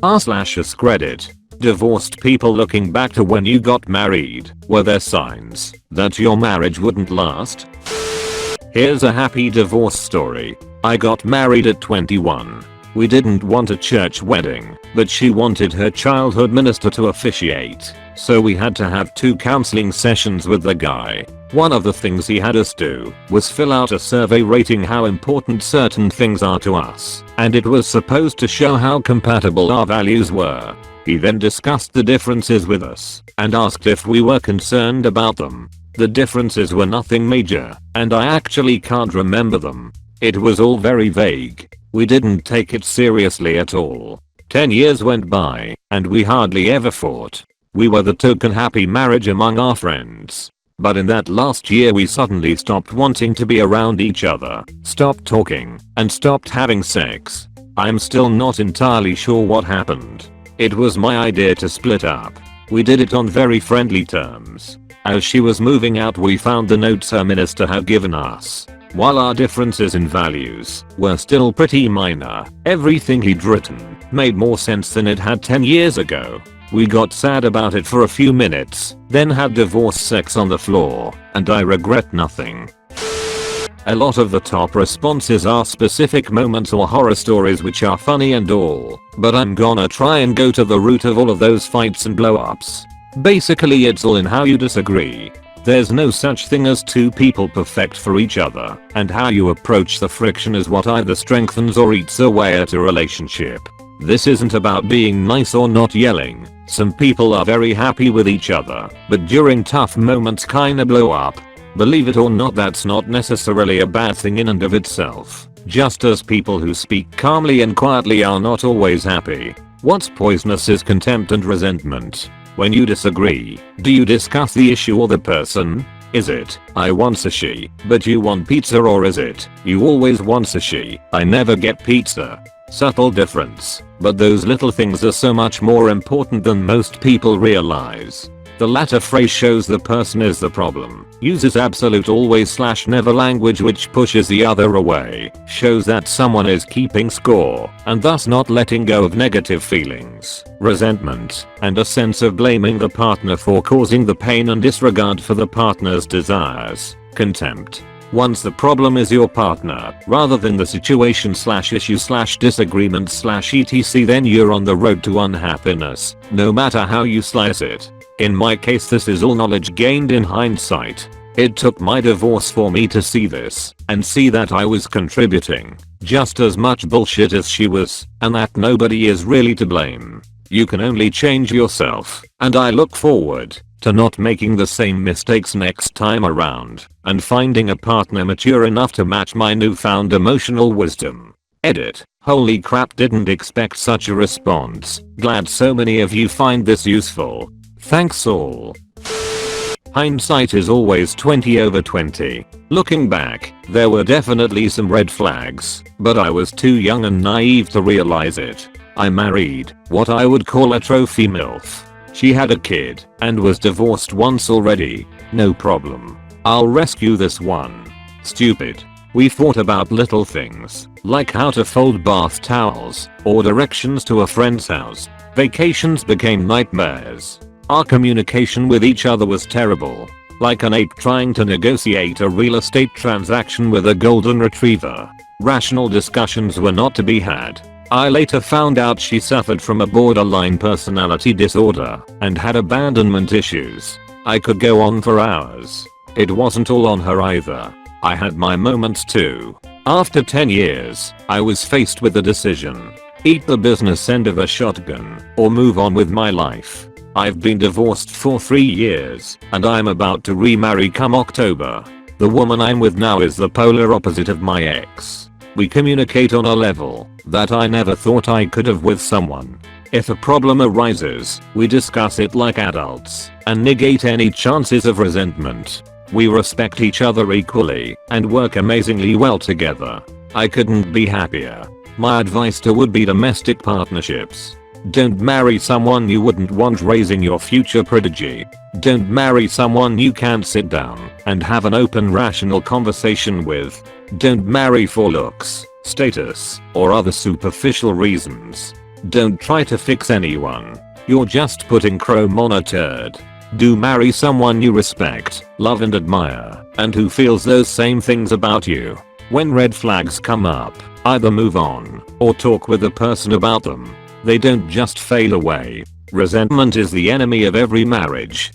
r/AskRedit. Divorced people looking back to when you got married, were there signs that your marriage wouldn't last? Here's a happy divorce story. I got married at 21. We didn't want a church wedding, but she wanted her childhood minister to officiate, so we had to have 2 counseling sessions with the guy. One of the things he had us do was fill out a survey rating how important certain things are to us, and it was supposed to show how compatible our values were. He then discussed the differences with us and asked if we were concerned about them. The differences were nothing major, and I actually can't remember them. It was all very vague. We didn't take it seriously at all. 10 years went by, and we hardly ever fought. We were the token happy marriage among our friends. But in that last year we suddenly stopped wanting to be around each other, stopped talking, and stopped having sex. I'm still not entirely sure what happened. It was my idea to split up. We did it on very friendly terms. As she was moving out we found the notes her minister had given us. While our differences in values were still pretty minor, everything he'd written made more sense than it had 10 years ago. We got sad about it for a few minutes, then had divorce sex on the floor, and I regret nothing. A lot of the top responses are specific moments or horror stories which are funny and all, but I'm gonna try and go to the root of all of those fights and blow-ups. Basically it's all in how you disagree. There's no such thing as 2 people perfect for each other, and how you approach the friction is what either strengthens or eats away at a relationship. This isn't about being nice or not yelling. Some people are very happy with each other, but during tough moments kinda blow up. Believe it or not, that's not necessarily a bad thing in and of itself. Just as people who speak calmly and quietly are not always happy. What's poisonous is contempt and resentment. When you disagree, do you discuss the issue or the person? Is it, I want sushi, but you want pizza, or is it, you always want sushi, I never get pizza? Subtle difference, but those little things are so much more important than most people realize. The latter phrase shows the person is the problem, uses absolute always/never language which pushes the other away, shows that someone is keeping score, and thus not letting go of negative feelings, resentment, and a sense of blaming the partner for causing the pain and disregard for the partner's desires, contempt. Once the problem is your partner, rather than the situation/issue/disagreement/etc, then you're on the road to unhappiness, no matter how you slice it. In my case this is all knowledge gained in hindsight. It took my divorce for me to see this, and see that I was contributing just as much bullshit as she was, and that nobody is really to blame. You can only change yourself, and I look forward to not making the same mistakes next time around, and finding a partner mature enough to match my newfound emotional wisdom. Edit. Holy crap, didn't expect such a response. Glad so many of you find this useful. Thanks all. Hindsight is always 20/20. Looking back, there were definitely some red flags, but I was too young and naive to realize it. I married what I would call a trophy MILF. She had a kid and was divorced once already. No problem. I'll rescue this one. Stupid. We fought about little things, like how to fold bath towels, or directions to a friend's house. Vacations became nightmares. Our communication with each other was terrible. Like an ape trying to negotiate a real estate transaction with a golden retriever. Rational discussions were not to be had. I later found out she suffered from a borderline personality disorder and had abandonment issues. I could go on for hours. It wasn't all on her either. I had my moments too. After 10 years, I was faced with a decision. Eat the business end of a shotgun, or move on with my life. I've been divorced for 3 years, and I'm about to remarry come October. The woman I'm with now is the polar opposite of my ex. We communicate on a level that I never thought I could have with someone. If a problem arises, we discuss it like adults, and negate any chances of resentment. We respect each other equally, and work amazingly well together. I couldn't be happier. My advice to would-be domestic partnerships: don't marry someone you wouldn't want raising your future prodigy. Don't marry someone you can't sit down and have an open rational conversation with. Don't marry for looks, status, or other superficial reasons. Don't try to fix anyone. You're just putting chrome on a turd. Do marry someone you respect, love and admire, and who feels those same things about you. When red flags come up, either move on, or talk with the person about them. They don't just fade away. Resentment is the enemy of every marriage.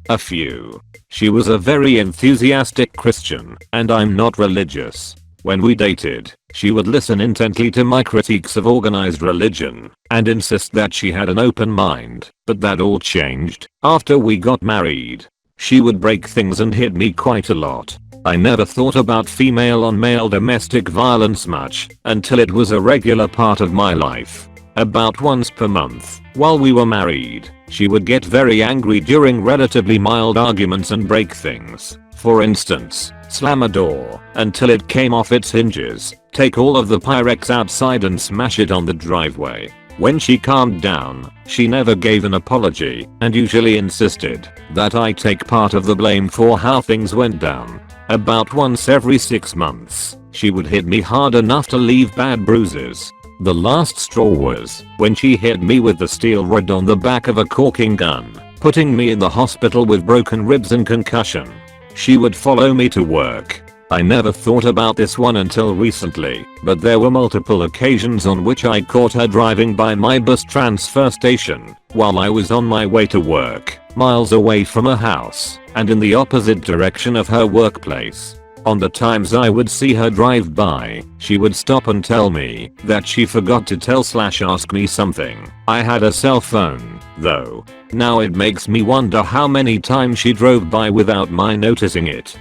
A few. She was a very enthusiastic Christian, and I'm not religious. When we dated, she would listen intently to my critiques of organized religion, and insist that she had an open mind, but that all changed after we got married. She would break things and hit me quite a lot. I never thought about female on male domestic violence much, until it was a regular part of my life. About once per month, while we were married, she would get very angry during relatively mild arguments and break things. For instance, slam a door until it came off its hinges, take all of the Pyrex outside and smash it on the driveway. When she calmed down, she never gave an apology and usually insisted that I take part of the blame for how things went down. About once every 6 months, she would hit me hard enough to leave bad bruises. The last straw was when she hit me with the steel rod on the back of a caulking gun, putting me in the hospital with broken ribs and concussion. She would follow me to work. I never thought about this one until recently, but there were multiple occasions on which I caught her driving by my bus transfer station while I was on my way to work, miles away from her house and in the opposite direction of her workplace. On the times I would see her drive by, she would stop and tell me that she forgot to ask me something. I had a cell phone, though. Now it makes me wonder how many times she drove by without my noticing it.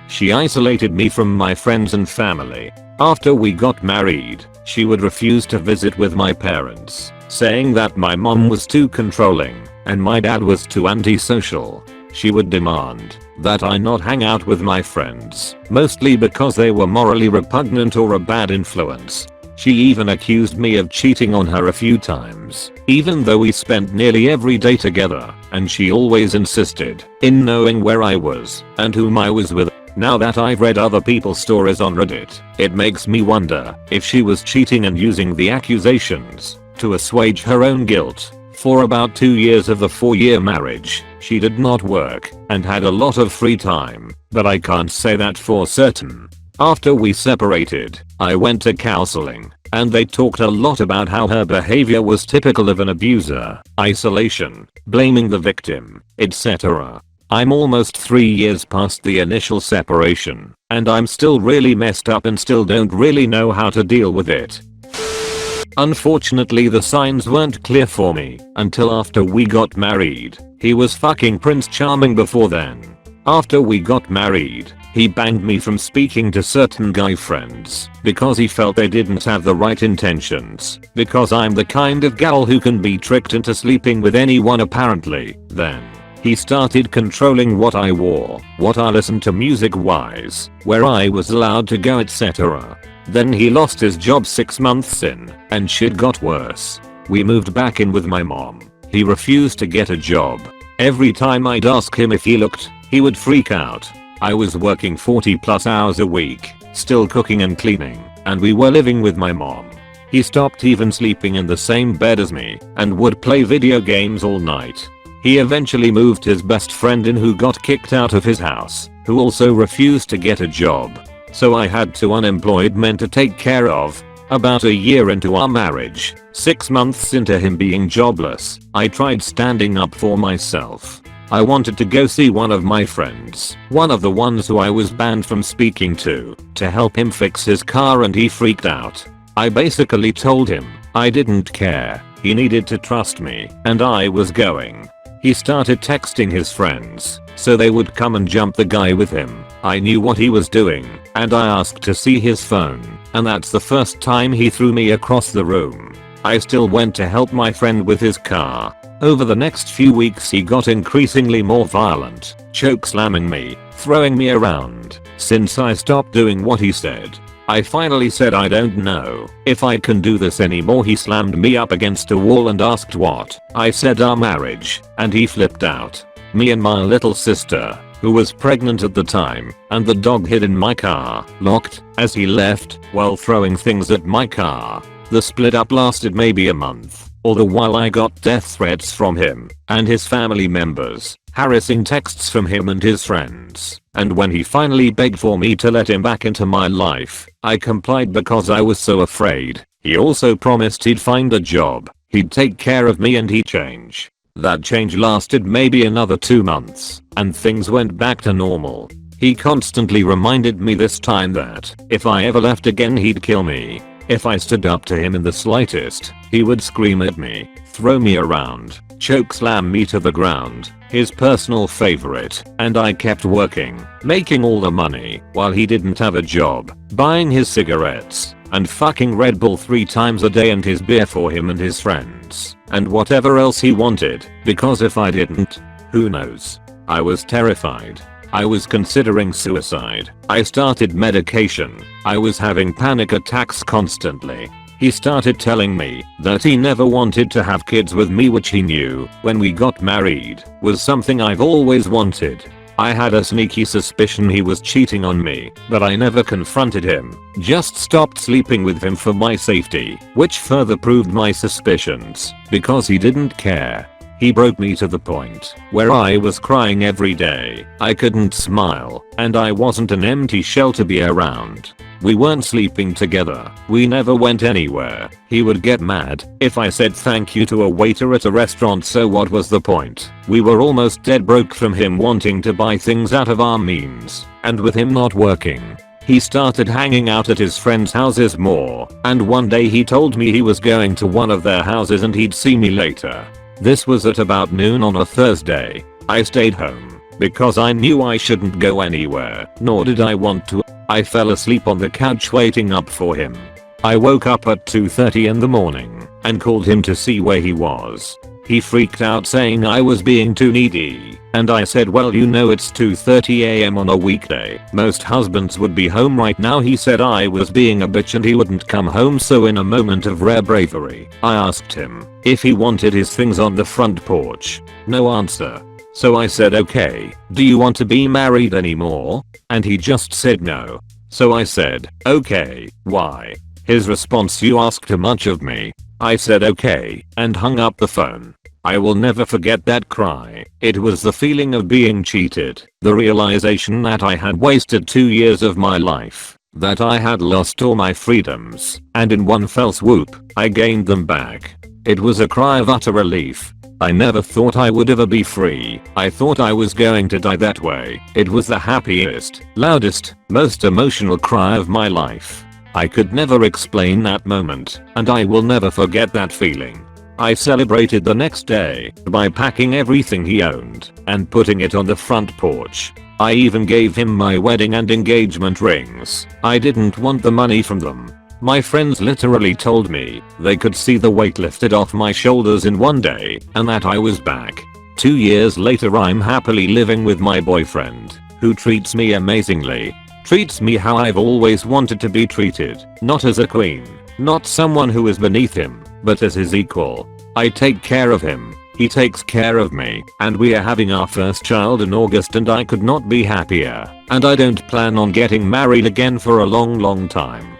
She isolated me from my friends and family. After we got married, she would refuse to visit with my parents, saying that my mom was too controlling and my dad was too antisocial. She would demand that I not hang out with my friends, mostly because they were morally repugnant or a bad influence. She even accused me of cheating on her a few times, even though we spent nearly every day together, and she always insisted in knowing where I was and whom I was with. Now that I've read other people's stories on Reddit, it makes me wonder if she was cheating and using the accusations to assuage her own guilt. For about 2 years of the 4-year marriage, she did not work and had a lot of free time, but I can't say that for certain. After we separated, I went to counseling, and they talked a lot about how her behavior was typical of an abuser, isolation, blaming the victim, etc. I'm almost 3 years past the initial separation, and I'm still really messed up and still don't really know how to deal with it. Unfortunately, the signs weren't clear for me until after we got married. He was fucking Prince Charming before then. After we got married, he banned me from speaking to certain guy friends because he felt they didn't have the right intentions, because I'm the kind of gal who can be tricked into sleeping with anyone apparently. Then he started controlling what I wore, what I listened to music wise, where I was allowed to go, etc. Then he lost his job 6 months in, and shit got worse. We moved back in with my mom. He refused to get a job. Every time I'd ask him if he looked, he would freak out. I was working 40+ hours a week, still cooking and cleaning, and we were living with my mom. He stopped even sleeping in the same bed as me, and would play video games all night. He eventually moved his best friend in, who got kicked out of his house, who also refused to get a job. So I had 2 unemployed men to take care of. About a year into our marriage, 6 months into him being jobless, I tried standing up for myself. I wanted to go see one of my friends, one of the ones who I was banned from speaking to help him fix his car, and he freaked out. I basically told him I didn't care, he needed to trust me, and I was going. He started texting his friends so they would come and jump the guy with him. I knew what he was doing, and I asked to see his phone, and that's the first time he threw me across the room. I still went to help my friend with his car. Over the next few weeks he got increasingly more violent, choke slamming me, throwing me around. Since I stopped doing what he said, I finally said I don't know if I can do this anymore. He slammed me up against a wall and asked what I said our marriage, and he flipped out. Me and my little sister, who was pregnant at the time, and the dog hid in my car, locked, as he left, while throwing things at my car. The split up lasted maybe a month, all the while I got death threats from him and his family members, harassing texts from him and his friends, and when he finally begged for me to let him back into my life, I complied because I was so afraid. He also promised he'd find a job, he'd take care of me and he'd change. That change lasted maybe another 2 months, and things went back to normal. He constantly reminded me this time that if I ever left again he'd kill me. If I stood up to him in the slightest, he would scream at me, throw me around, chokeslam me to the ground, his personal favorite, and I kept working, making all the money, while he didn't have a job, buying his cigarettes, and fucking Red Bull 3 times a day and his beer for him and his friends, and whatever else he wanted, because if I didn't, who knows. I was terrified. I was considering suicide. I started medication. I was having panic attacks constantly. He started telling me that he never wanted to have kids with me, which he knew, when we got married, was something I've always wanted. I had a sneaky suspicion he was cheating on me, but I never confronted him, just stopped sleeping with him for my safety, which further proved my suspicions, because he didn't care. He broke me to the point where I was crying every day, I couldn't smile, and I wasn't an empty shell to be around. We weren't sleeping together, we never went anywhere. He would get mad if I said thank you to a waiter at a restaurant, so what was the point? We were almost dead broke from him wanting to buy things out of our means, and with him not working. He started hanging out at his friends' houses more, and one day he told me he was going to one of their houses and he'd see me later. This was at about noon on a Thursday. I stayed home because I knew I shouldn't go anywhere, nor did I want to. I fell asleep on the couch waiting up for him. I woke up at 2:30 in the morning and called him to see where he was. He freaked out saying I was being too needy, and I said, well, you know it's 2:30 AM on a weekday. Most husbands would be home right now. He said I was being a bitch and he wouldn't come home, so in a moment of rare bravery, I asked him if he wanted his things on the front porch. No answer. So I said, okay, do you want to be married anymore? And he just said no. So I said, okay, why? His response, you ask too much of me. I said okay, and hung up the phone. I will never forget that cry. It was the feeling of being cheated, the realization that I had wasted 2 years of my life, that I had lost all my freedoms, and in one fell swoop, I gained them back. It was a cry of utter relief. I never thought I would ever be free. I thought I was going to die that way. It was the happiest, loudest, most emotional cry of my life. I could never explain that moment, and I will never forget that feeling. I celebrated the next day by packing everything he owned and putting it on the front porch. I even gave him my wedding and engagement rings. I didn't want the money from them. My friends literally told me they could see the weight lifted off my shoulders in one day and that I was back. 2 years later, I'm happily living with my boyfriend, who treats me amazingly. Treats me how I've always wanted to be treated, not as a queen, not someone who is beneath him, but as his equal. I take care of him, he takes care of me, and we are having our first child in August, and I could not be happier, and I don't plan on getting married again for a long time.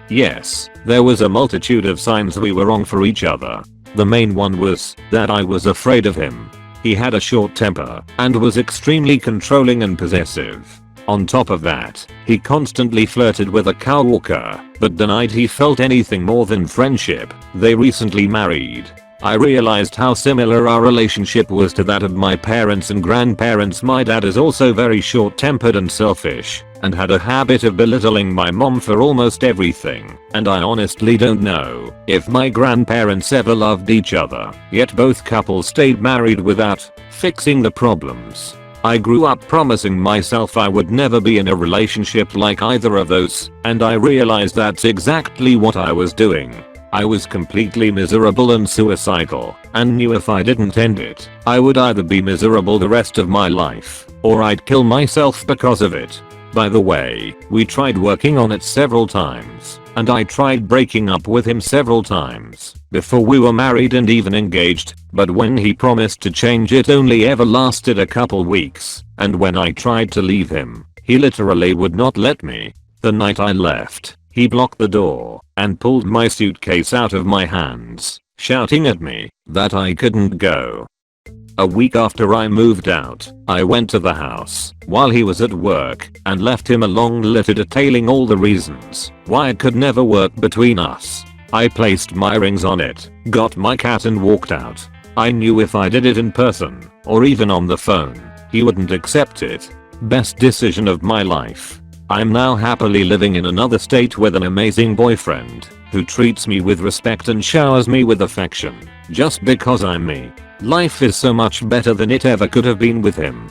Yes, there was a multitude of signs we were wrong for each other. The main one was that I was afraid of him. He had a short temper and was extremely controlling and possessive. On top of that, he constantly flirted with a coworker, but denied he felt anything more than friendship. They recently married. I realized how similar our relationship was to that of my parents and grandparents. My dad is also very short-tempered and selfish, and had a habit of belittling my mom for almost everything, and I honestly don't know if my grandparents ever loved each other, yet both couples stayed married without fixing the problems. I grew up promising myself I would never be in a relationship like either of those, and I realized that's exactly what I was doing. I was completely miserable and suicidal, and knew if I didn't end it, I would either be miserable the rest of my life, or I'd kill myself because of it. By the way, we tried working on it several times, and I tried breaking up with him several times before we were married and even engaged, but when he promised to change, it only ever lasted a couple weeks, and when I tried to leave him, he literally would not let me. The night I left, He blocked the door and pulled my suitcase out of my hands, shouting at me that I couldn't go. A week after I moved out, I went to the house while he was at work and left him a long letter detailing all the reasons why it could never work between us. I placed my rings on it, got my cat and walked out. I knew if I did it in person or even on the phone, he wouldn't accept it. Best decision of my life. I'm now happily living in another state with an amazing boyfriend who treats me with respect and showers me with affection just because I'm me. Life is so much better than it ever could have been with him.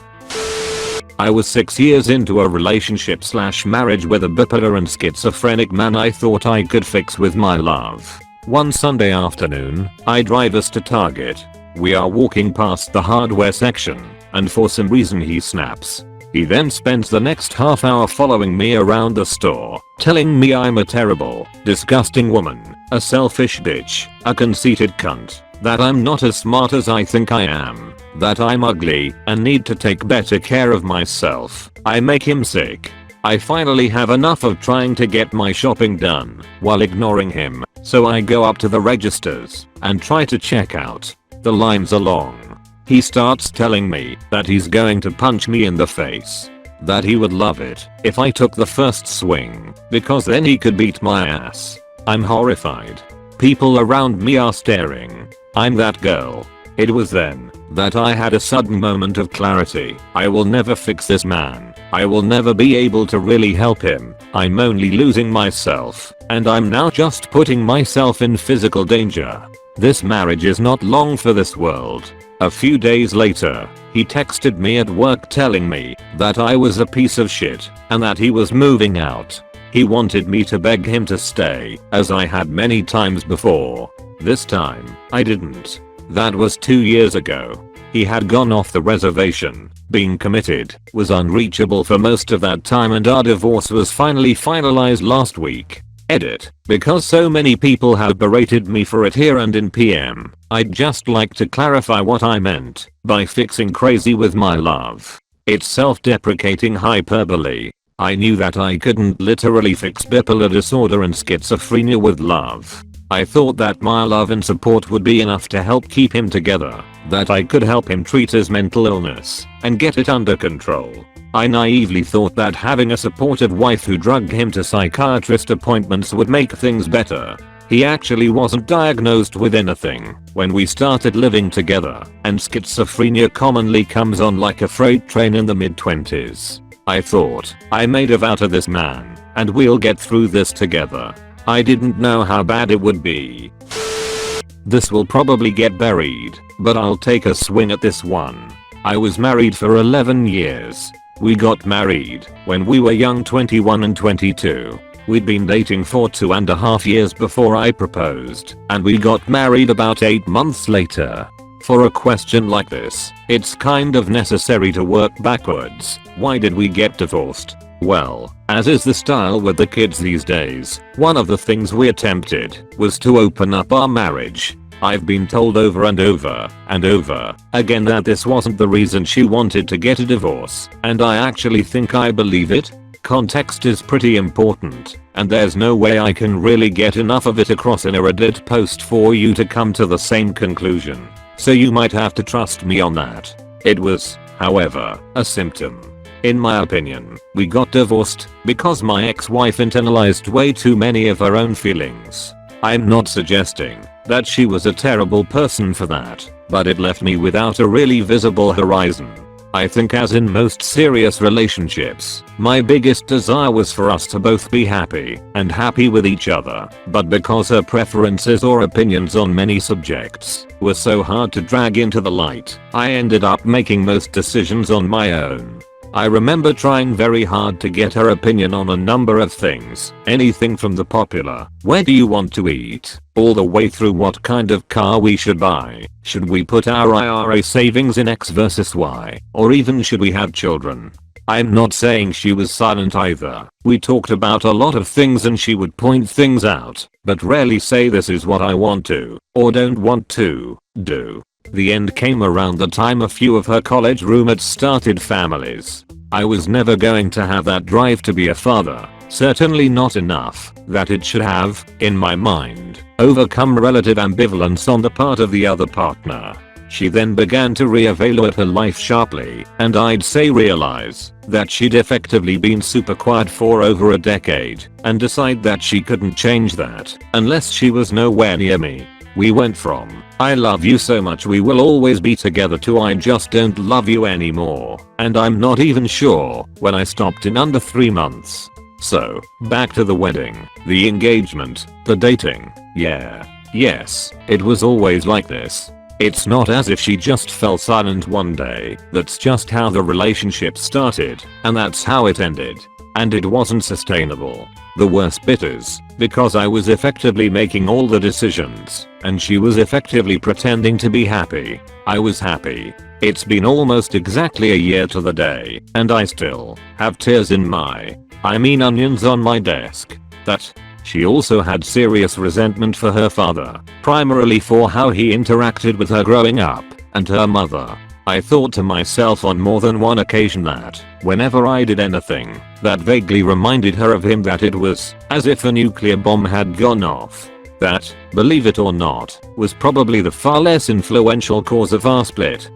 I was 6 years into a relationship / marriage with a bipolar and schizophrenic man I thought I could fix with my love. One Sunday afternoon, I drive us to Target. We are walking past the hardware section, and for some reason he snaps. He then spends the next half hour following me around the store, telling me I'm a terrible, disgusting woman, a selfish bitch, a conceited cunt, that I'm not as smart as I think I am, that I'm ugly and need to take better care of myself. I make him sick. I finally have enough of trying to get my shopping done while ignoring him, so I go up to the registers and try to check out. The lines are long. He starts telling me that he's going to punch me in the face. That he would love it if I took the first swing, because then he could beat my ass. I'm horrified. People around me are staring. I'm that girl. It was then that I had a sudden moment of clarity. I will never fix this man. I will never be able to really help him. I'm only losing myself, and I'm now just putting myself in physical danger. This marriage is not long for this world. A few days later, he texted me at work telling me that I was a piece of shit and that he was moving out. He wanted me to beg him to stay, as I had many times before. This time, I didn't. That was 2 years ago. He had gone off the reservation, being committed, was unreachable for most of that time, and our divorce was finally finalized last week. Edit. Because so many people have berated me for it here and in PM, I'd just like to clarify what I meant by fixing crazy with my love. It's self-deprecating hyperbole. I knew that I couldn't literally fix bipolar disorder and schizophrenia with love. I thought that my love and support would be enough to help keep him together, that I could help him treat his mental illness and get it under control. I naively thought that having a supportive wife who drugged him to psychiatrist appointments would make things better. He actually wasn't diagnosed with anything when we started living together, and schizophrenia commonly comes on like a freight train in the mid-20s. I thought, I made a vow to this man, and we'll get through this together. I didn't know how bad it would be. This will probably get buried, but I'll take a swing at this one. I was married for 11 years. We got married when we were young, 21 and 22. We'd been dating for 2.5 years before I proposed, and we got married about 8 months later. For a question like this, it's kind of necessary to work backwards. Why did we get divorced? Well, as is the style with the kids these days, one of the things we attempted was to open up our marriage. I've been told over and over and over again that this wasn't the reason she wanted to get a divorce, and I actually think I believe it. Context is pretty important, and there's no way I can really get enough of it across in a Reddit post for you to come to the same conclusion. So you might have to trust me on that. It was, however, a symptom. In my opinion, we got divorced because my ex-wife internalized way too many of her own feelings. I'm not suggesting that she was a terrible person for that, but it left me without a really visible horizon. I think, as in most serious relationships, my biggest desire was for us to both be happy and happy with each other, but because her preferences or opinions on many subjects were so hard to drag into the light, I ended up making most decisions on my own. I remember trying very hard to get her opinion on a number of things, anything from the popular "where do you want to eat" all the way through what kind of car we should buy, should we put our IRA savings in X versus Y, or even should we have children. I'm not saying she was silent either. We talked about a lot of things and she would point things out, but rarely say this is what I want to, or don't want to, do. The end came around the time a few of her college roommates started families. I was never going to have that drive to be a father, Certainly not enough that it should have, in my mind, overcome relative ambivalence on the part of the other partner. She then began to re-evaluate her life sharply, and I'd say realize that she'd effectively been super quiet for over a decade, and decide that she couldn't change that unless she was nowhere near me. We went from "I love you so much we will always be together" to "I just don't love you anymore, and I'm not even sure when I stopped in under 3 months." So, back to the wedding, the engagement, the dating. Yes, it was always like this. It's not as if she just fell silent one day. That's just how the relationship started, and that's how it ended. And it wasn't sustainable. The worst bit is, because I was effectively making all the decisions, and she was effectively pretending to be happy, I was happy. It's been almost exactly a year to the day, and I still have tears in my, onions on my desk. That she also had serious resentment for her father, primarily for how he interacted with her growing up, and her mother. I thought to myself on more than one occasion that, whenever I did anything that vaguely reminded her of him, that it was as if a nuclear bomb had gone off. That, believe it or not, was probably the far less influential cause of our split.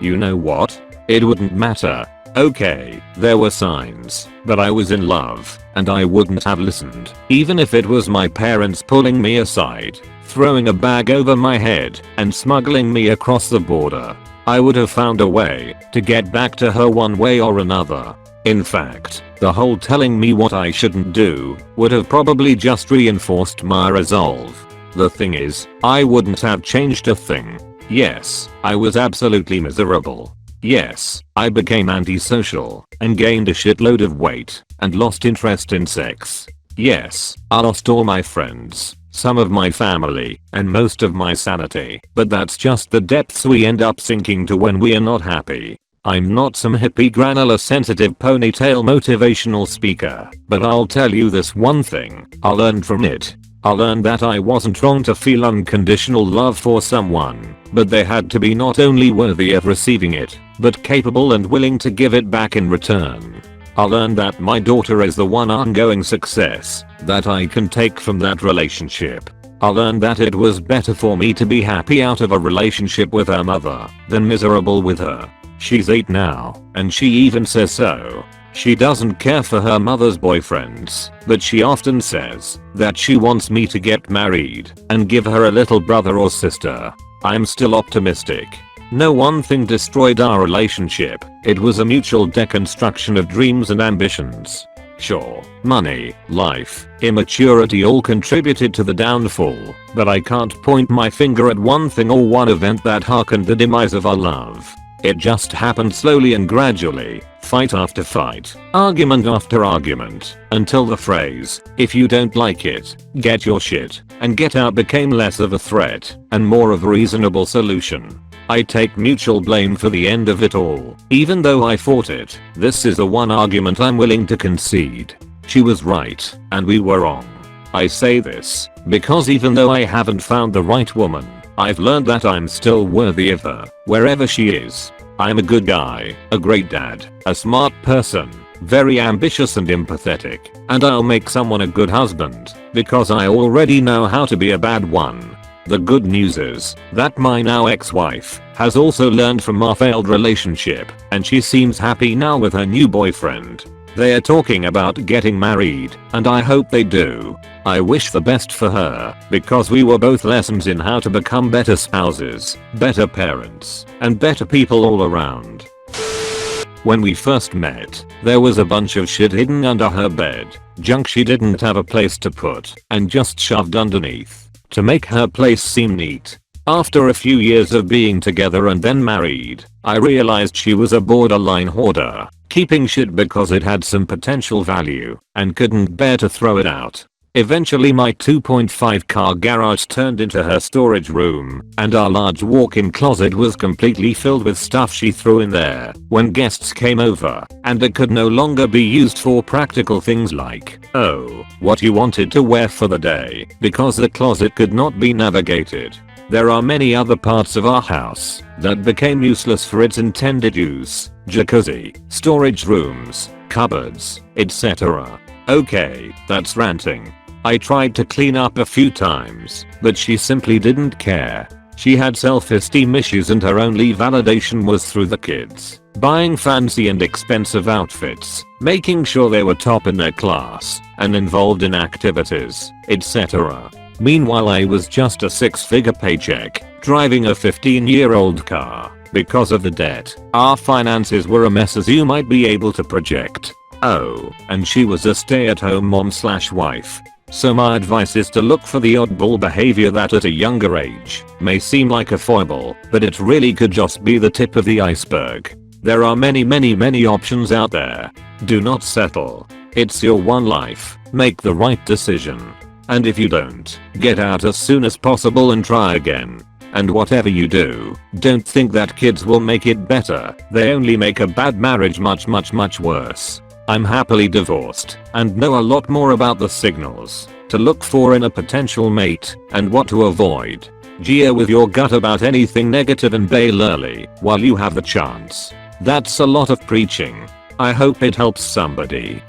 You know what? It wouldn't matter. Okay, there were signs that I was in love, and I wouldn't have listened, even if it was my parents pulling me aside, throwing a bag over my head, and smuggling me across the border. I would have found a way to get back to her one way or another. In fact, the whole telling me what I shouldn't do would have probably just reinforced my resolve. The thing is, I wouldn't have changed a thing. Yes, I was absolutely miserable. Yes, I became antisocial and gained a shitload of weight and lost interest in sex. Yes, I lost all my friends, some of my family, and most of my sanity. But that's just the depths we end up sinking to when we are not happy. I'm not some hippie granular sensitive ponytail motivational speaker, but I'll tell you this one thing I learned from it. I learned that I wasn't wrong to feel unconditional love for someone, but they had to be not only worthy of receiving it, but capable and willing to give it back in return. I learned that my daughter is the one ongoing success that I can take from that relationship. I learned that it was better for me to be happy out of a relationship with her mother than miserable with her. She's 8 now, and she even says so. She doesn't care for her mother's boyfriends, but she often says that she wants me to get married and give her a little brother or sister. I'm still optimistic. No one thing destroyed our relationship. It was a mutual deconstruction of dreams and ambitions. Sure, money, life, immaturity all contributed to the downfall, but I can't point my finger at one thing or one event that hastened the demise of our love. It just happened slowly and gradually, fight after fight, argument after argument, until the phrase, "if you don't like it, get your shit and get out" became less of a threat and more of a reasonable solution. I take mutual blame for the end of it all, even though I fought it. This is the one argument I'm willing to concede. She was right, and we were wrong. I say this because even though I haven't found the right woman, I've learned that I'm still worthy of her, wherever she is. I'm a good guy, a great dad, a smart person, very ambitious and empathetic, and I'll make someone a good husband, because I already know how to be a bad one. The good news is that my now ex-wife has also learned from our failed relationship, and she seems happy now with her new boyfriend. They are talking about getting married, and I hope they do. I wish the best for her, because we were both lessons in how to become better spouses, better parents, and better people all around. When we first met, there was a bunch of shit hidden under her bed, junk she didn't have a place to put, and just shoved underneath to make her place seem neat. After a few years of being together and then married, I realized she was a borderline hoarder, keeping shit because it had some potential value and couldn't bear to throw it out. Eventually my 2.5 car garage turned into her storage room, and our large walk-in closet was completely filled with stuff she threw in there when guests came over, and it could no longer be used for practical things like, oh, what you wanted to wear for the day, because the closet could not be navigated. There are many other parts of our house that became useless for its intended use: jacuzzi, storage rooms, cupboards, etc. Okay, that's ranting. I tried to clean up a few times, but she simply didn't care. She had self-esteem issues and her only validation was through the kids. Buying fancy and expensive outfits, making sure they were top in their class, and involved in activities, etc. Meanwhile I was just a 6-figure paycheck, driving a 15-year-old car. Because of the debt, our finances were a mess, as you might be able to project. Oh, and she was a stay-at-home mom/wife. So my advice is to look for the oddball behavior that at a younger age may seem like a foible, but it really could just be the tip of the iceberg. There are many options out there. Do not settle. It's your one life. Make the right decision. And if you don't, get out as soon as possible and try again. And whatever you do, don't think that kids will make it better. They only make a bad marriage much worse. I'm happily divorced and know a lot more about the signals to look for in a potential mate and what to avoid. Gear with your gut about anything negative and bail early while you have the chance. That's a lot of preaching. I hope it helps somebody.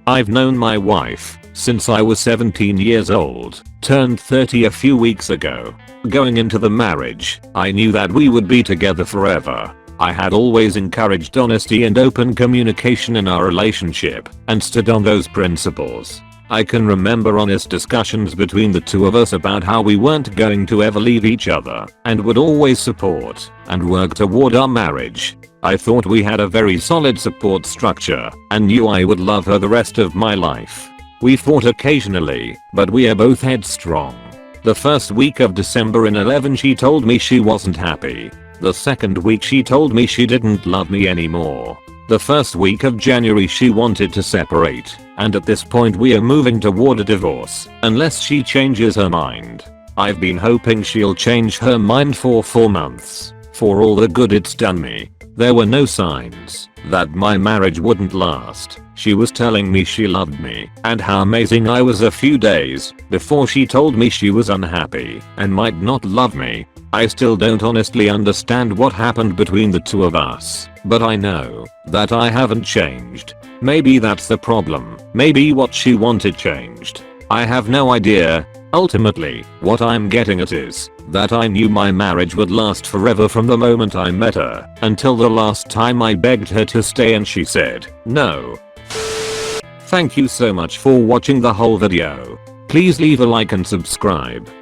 I've known my wife since I was 17 years old, turned 30 a few weeks ago. Going into the marriage, I knew that we would be together forever. I had always encouraged honesty and open communication in our relationship and stood on those principles. I can remember honest discussions between the two of us about how we weren't going to ever leave each other and would always support and work toward our marriage. I thought we had a very solid support structure and knew I would love her the rest of my life. We fought occasionally, but we are both headstrong. The first week of December in 11 she told me she wasn't happy. The second week she told me she didn't love me anymore. The first week of January she wanted to separate, and at this point we are moving toward a divorce, unless she changes her mind. I've been hoping she'll change her mind for 4 months, for all the good it's done me. There were no signs that my marriage wouldn't last. She was telling me she loved me and how amazing I was a few days before she told me she was unhappy and might not love me. I still don't honestly understand what happened between the two of us, but I know that I haven't changed. Maybe that's the problem. Maybe what she wanted changed. I have no idea. Ultimately, what I'm getting at is that I knew my marriage would last forever from the moment I met her until the last time I begged her to stay and she said no. Thank you so much for watching the whole video. Please leave a like and subscribe.